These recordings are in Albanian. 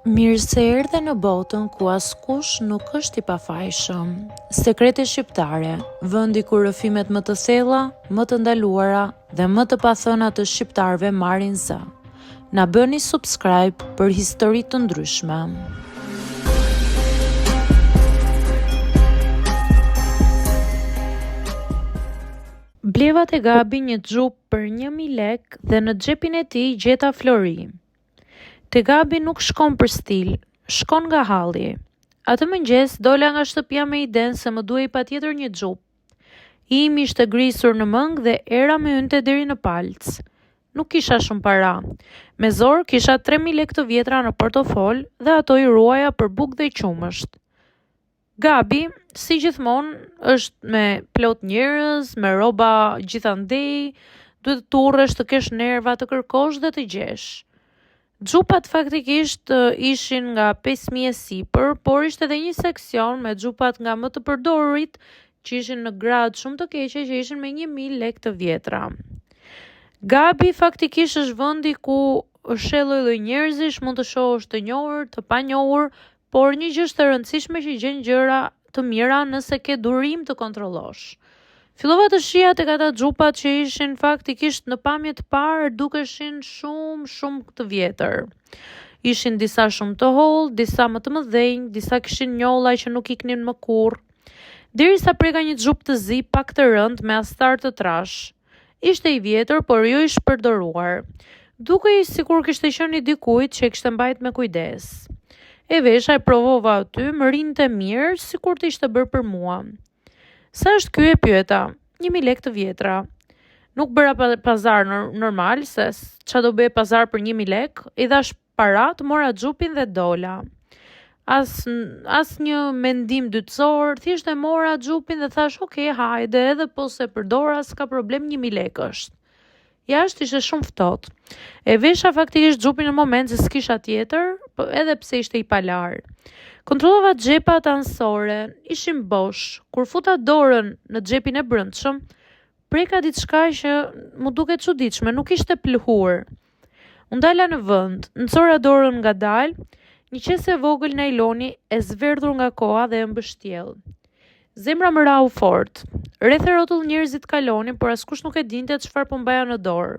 Mirë se erdhe në botën ku askush nuk është i pafajshëm. Sekrete shqiptare, vendi ku rrëfimet më të thella, më të ndaluara dhe më të pathëna të shqiptarëve marrin zë. Na bëni subscribe për histori të ndryshme. Bleva te Gabi një xhup për 1000 lek dhe në xhepin e tij gjeta Flori. Te Gabi nuk shkon për stil, shkon nga halli. Atë mëngjes dola nga shtëpia me idenë se më duhej patjetër një xhup. Imi ishte grisur në mëngë dhe era më hynte deri në palc. Nuk kisha shumë para. Me zor kisha 3000 lekë të vjetra në portofol dhe ato i ruaja për bukë dhe qumësht. Gabi, si gjithmonë, është me plot njerëz, me rroba gjithandej, duhet të urresh, të kesh nerva, të kërkosh dhe të gjesh. Xhupat faktikisht ishin nga 5000 sipër, por ishte edhe një seksion me xhupat nga më të përdorurit që ishin në gradë shumë të keqe që ishin me 1000 lekë të vjetra. Gabi faktikisht është vendi ku është lloj njerëzish, mund të shohësh të njohur, të panjohur, por një gjë e rëndësishme që gjen gjëra të mira nëse ke durim të kontrollosh. Fillova të shija tek ata xhupat që ishin faktikisht në pamje të parë dukeshin shumë të vjetër. Ishin disa shumë të hollë, disa më të mëdhenj, disa kishin njolla që nuk iknin më kurrë. Derisa preka një xhup të zi pak të rënd me astar të trash. Ishte i vjetër, por jo i shpërdoruar. Dukej sikur kishte qenë i dikujt që e kishte mbajt me kujdes. E vesha, e provova aty, më rinte mirë, sikur të ishte bërë për mua. Sa është ky, e pyeta? 1000 lekë të vjetra. Nuk bëra pazar normal, se ç'a do bëj pazar për 1000 lekë, i dhash parat, mora xhupin dhe dola. As një mendim dytësor, thjesht e mora xhupin dhe thash, okay, hajde, edhe po se përdora, s'ka problem, 1000 lekë është. Jashtë ishte shumë ftohtë. E vesha faktikisht xhupin në moment se s'kisha tjetër, edhe pse ishte i palar. Kontrollova xhepat anësore, ishin bosh. Kur futa dorën në xhepin e brendshëm, preka diçka që mu duket çuditshme, nuk ishte plëhur. U ndala në vend, ncora dorën ngadalë, një qese vogël nailoni e zverdhur nga koha dhe e mbështjell. Zemra më rau fort. Rreth e rrotull njerëzit kalonin, por askush nuk e dinte çfarë po mbaja në dorë.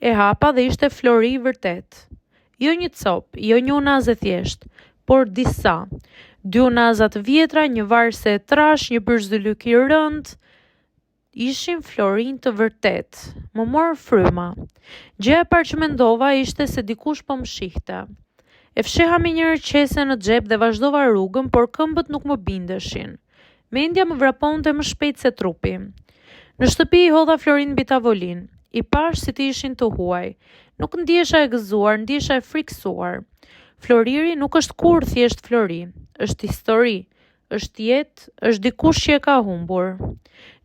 E hapa dhe ishte Flori vërtet. Jo një cop, jo një unazë thjesht, por disa. 2 unaza të vjetra, një varse e trash, një përzdylyk i rënd. Ishin Florin të vërtet. Më morë fryma. Gjëja e parë që mendova ishte se dikush po më shihte. E fsheha me njëherë qese në xhep dhe vazhdova rrugën, por këmbët nuk më bindeshin. Mendja më vraponte më shpejt se trupi. Në shtëpi i hodha Florin mbi tavolinë. I pash si të ishin të huaj. Nuk ndihesha e gëzuar, ndihesha e friksuar. Floriri nuk është kur thjesht Flori, është histori, është jetë, është dikush që e ka humbur.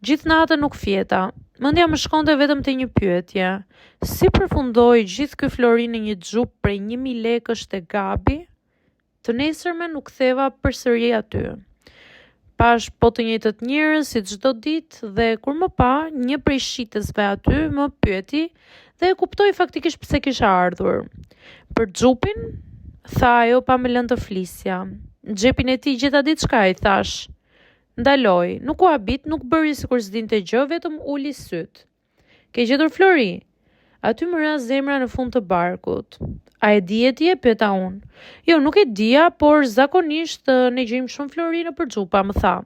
Gjithë natën nuk fjeta. Mendja më shkonte vetëm te një pyetje. Si përfundoi gjithë ky Flori në një xhup prej 1000 lekësh te Gabi? Të nesërmen u ktheva përsëri aty. Pash po të njëjtët njerëz si çdo ditë dhe kur më pa, një prej shitësve aty më pyeti dhe e kuptoi faktikisht pse kisha ardhur. Për xhupin? Tha ajo pa më lënë të flisja. Në xhepin e tij gjeta diçka, i thash. Ndaloi, nuk u habit, nuk bëri sikur s'dinte gjë, vetëm uli syt. Ke gjetur Flori? Aty më ra zemra në fund të barkut. A e di ti, e pyeta unë. Jo, nuk e dija, por zakonisht ne gjejmë shumë Flori në për xhupa, më tha.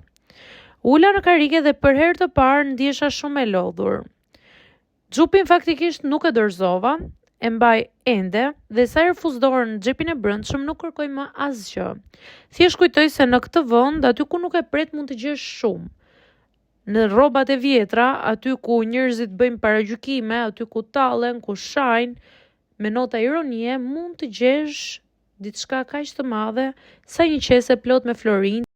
Ula në karrige dhe për herë të parë ndihesha shumë e lodhur. Xhupin faktikisht nuk e dorëzova, e mbaj ende dhe sa herë fus dorën në xhepin e brendshëm nuk kërkoj më asgjë. Thjesht kujtoj se në këtë vend, aty ku nuk e pret mund të gjesh shumë. Në rrobat e vjetra, aty ku njerëzit bëjnë paragjykime, aty ku tallen, ku shajnë, me nota ironie, mund të gjesh diçka kaq të madhe sa një qese plot me Florin.